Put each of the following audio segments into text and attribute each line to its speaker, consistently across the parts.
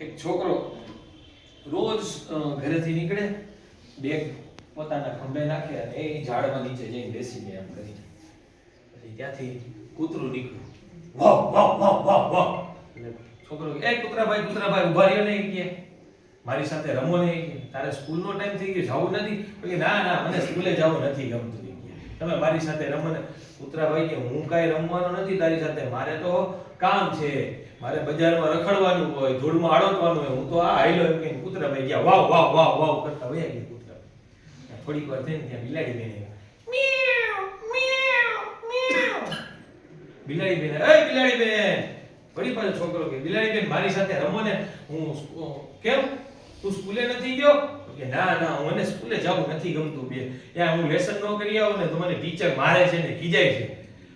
Speaker 1: એક છોકરો રોજ ઘરેથી નીકળે, બેગ પોતાના ખંભે નાખે અને એ ઝાડમાં નીચે જઈને બેસી જાય એમ કરીને. પછી ત્યાંથી કૂતરું નીકળ્યું, વાવ વાવ વાવ વાવ વાવ. એટલે છોકરો કે, એ કૂતરાભાઈ ઊભા રહ્યો ને, કે મારી સાથે રમો ને, કે તારે સ્કૂલનો ટાઈમ થઈ ગયો, જવું નથી? કે ના ના, મને સ્કૂલે જવું નથી ગમતું, તમે મારી સાથે રમો ને. કૂતરાભાઈ કે, હું કાંઈ રમવાનો નથી તારી સાથે, મારે તો કામ છે, મારે બજારમાં રખડવાનું હોય, ધૂળમાં આડોતવાનું હોય, હું તો આ હાઈલો એમ કહીને કૂતરાભાઈ ગયા વાવ વાવ વાવ વાવ કરતા વયા ગયા કૂતરાભાઈ. થોડીક વાર થઈને ત્યાં બિલાડી બેન મ્યાઉ મ્યાઉ મ્યાઉ. બિલાડી બેન, એ બિલાડી બેન, વળી પાછો છોકરો કે, બિલાડી બેન મારી સાથે રમો ને. હું કેમ, તું સ્કૂલે નથી ગયો? કે ના ના, મને સ્કૂલે જવું નથી ગમતું બે, ત્યાં હું લેસન ન કરી આવું ને તો મને ટીચર મારે છે ને ખીજાય છે,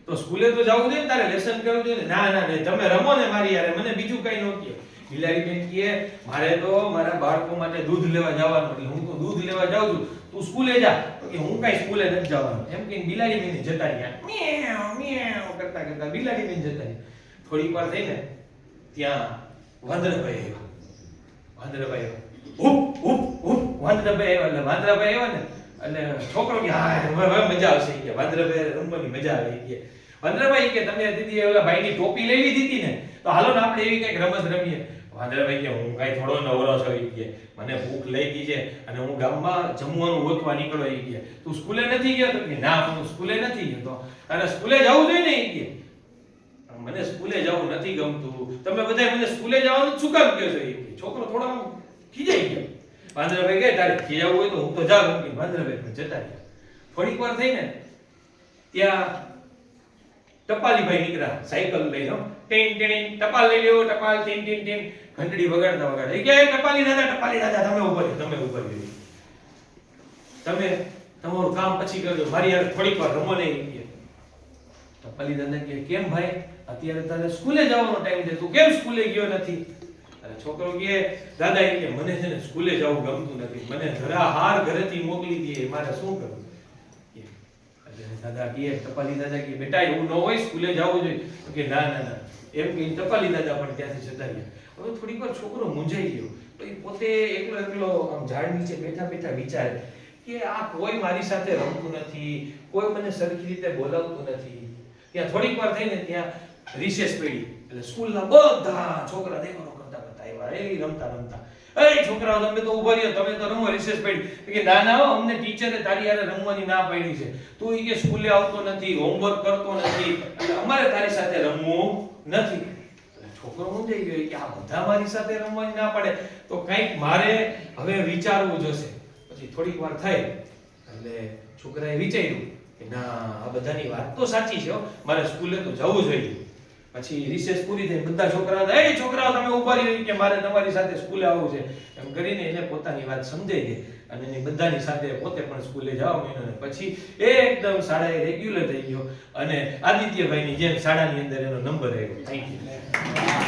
Speaker 1: તો સ્કૂલે તો જવું જોઈએ ને, તારે લેસન કરવું જોઈએ ને. ના ના, તમે રમો ને મારી યારે, મને બીજું કઈ ન કહે. બિલાડી બેન કહે, મારે તો મારા બાળકો માટે દૂધ લેવા જવાનું, એટલે હું તો દૂધ લેવા જાઉં છું, તું સ્કૂલે જા. તો કે હું કઈ સ્કૂલે નથી જવાનું એમ કહીને બિલાડી બેન જતા રહ્યા. મ્યાઉ મ્યાઉ કરતા કરતા બિલાડી બેન જતા રહ્યા. થોડીક વાર થઈને ત્યાં વાંદરાભાઈ આવ્યા. ઉપ ઉપ ઉપ વાંદરાભાઈ આવ્યા. એટલે વાંદરાભાઈ આવ્યા ને એટલે છોકરો કે હા હવે મજા આવશે કે વાંદરાભાઈ રમવાની મજા આવે કે. વાંદરાભાઈ કે, તમે દીદી ઓલા ભાઈની ટોપી લઈ લીધી હતી ને, તો હાલો ને આપણે એવી કઈક રમત રમીએ. વાંદરાભાઈ કે, હું કાઈ થોડો નવરો છું કે, મને ભૂખ લઈ ગઈ છે અને હું ગામમાં જમવાનું ગોતવા નીકળો કે. તું સ્કૂલે નથી ગયો? તો કે ના, હું સ્કૂલે નથી ગયો. તો તારે સ્કૂલે જવું જોઈએ ને કે. મને સ્કૂલે જવું નથી ગમતું, તમે બધા મને સ્કૂલે જવાનું શું કામ કહો છો કે. છોકરો થોડો ખીજાઈ ગયો. વાંદરાભાઈ કહે, તારે ખીજાવું હોય તો હું તો જાઉં કે. વાંદરાભાઈ જતા રહ્યા. થોડીક વાર થઈને ત્યાં ટપાલીભાઈ નીકળ્યા સાયકલ લઈને. ટીન ટીન, ટપાલ લઈ લ્યો, ટપાલ ટીન ટીન ટીન, ઘંટડી વગાડતા વગાડતા કે, ટપાલી દાદા તમે ઉભા રહ્યો. તમે તમારું કામ પછી કરજો, મારી યાર થોડીક વાર રમો નહીં કે. ટપાલી દાદા કે, કેમ ભાઈ, અત્યારે તારે સ્કૂલે જવાનો ટાઈમ છે, તું કેમ સ્કૂલે ગયો નથી? અને છોકરો કે, દાદા કે મને છે ને સ્કૂલે જવું ગમતું નથી, મને જરા હાર ઘરેથી મોકલી દે, મારે શું કરવું? દાદા કે, ટપાલી દાદા કે, બેટા એવું ન હોય, સ્કૂલે જવું જોઈએ. કે ના ના ના એમ કે ટપાલી દાદા પણ ત્યાંથી જતા રહ્યા. હવે થોડીક વાર છોકરો મૂંઝાઈ ગયો. તો એ પોતે એકલો આમ ઝાડ નીચે બેઠા બેઠા વિચારે કે આ કોઈ મારી સાથે રમતું નથી, કોઈ મને સરખી રીતે બોલાવતું નથી. ત્યાં થોડીક વાર થઈને ત્યાં રિસેસ પડી. એટલે સ્કૂલના બધા છોકરા દેવાનો કરતા કરતા આવ્યા. એ રમતા રમતા, એ છોકરાઓ તમે તો ઉભા રહ્યો, તમે તો રમો, રિસેસ પડી. કે ના ના, અમને ટીચરે તારી હારે રમવાની ના પાડી છે, તું કે સ્કૂલે આવતો નથી, હોમવર્ક કરતો નથી, એટલે અમારે તારી સાથે રમવું નથી. છોકરો મૂંઝાઈ ગયો કે આ બધા મારી સાથે રમવાની ના પાડે, તો કંઈક મારે હવે વિચારવું જોશે. પછી થોડીક વાર થઈ એટલે છોકરાએ વિચાર્યું કે ના, આ બધાની વાત તો સાચી છે, મારે સ્કૂલે તો જવું જોઈએ. પછી રિસેસ પૂરી થઈ, બધા છોકરાઓ, એ છોકરાઓ તમે ઉભા રહી કે મારે તમારી સાથે સ્કૂલે આવવું છે એમ કરીને એને પોતાની વાત સમજાઈ દે અને એની બધાની સાથે પોતે પણ સ્કૂલે જવા માંડ્યો. અને પછી એકદમ શાળાએ રેગ્યુલર થઈ ગયો અને આદિત્યભાઈની જેમ શાળાની અંદર એનો નંબર આવ્યો. Thank you.